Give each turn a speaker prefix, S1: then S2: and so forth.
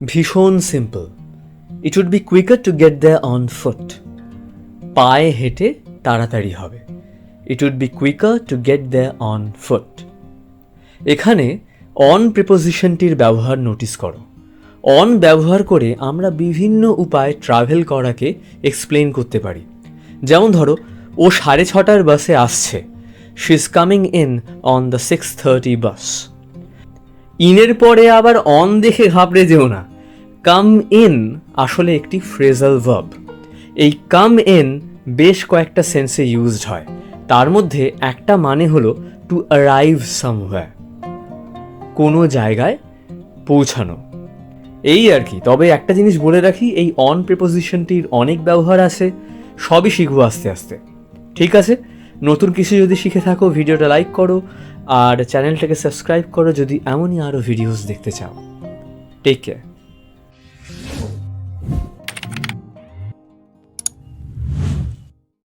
S1: ভীষণ simple. It would be quicker to get there on foot. পায়ে হেঁটে তাড়াতাড়ি হবে। It would be quicker to get there on foot. এখানে on প্রিপোজিশনটির ব্যবহার নোটিস করো। অন ব্যবহার করে আমরা বিভিন্ন উপায়ে ট্রাভেল করাকে এক্সপ্লেন করতে পারি। যেমন ধরো, ও 6:30 বাসে আসছে। She is coming in on the 6:30 বাস। ইনের পরে আবার অন দেখে ঘাবড়ে যেও না। কাম ইন আসলে একটি ফ্রেজাল ভার্ব। এই কাম ইন বেশ কয়েকটা সেন্সে ইউজড হয়। তার মধ্যে একটা মানে হলো টু অ্যারাইভ সামওয়্যার, কোনো জায়গায় পৌঁছানো, এই আর কি। তবে একটা জিনিস বলে রাখি, এই অন প্রিপোজিশনটির অনেক ব্যবহার আছে, সবই শিখবো আস্তে আস্তে। ঠিক আছে, নতুন কিছু যদি শিখে থাকো ভিডিওটা লাইক করো আর চ্যানেলটাকে সাবস্ক্রাইব করো যদি এমনই আরও ভিডিওস দেখতে চাও। Take care.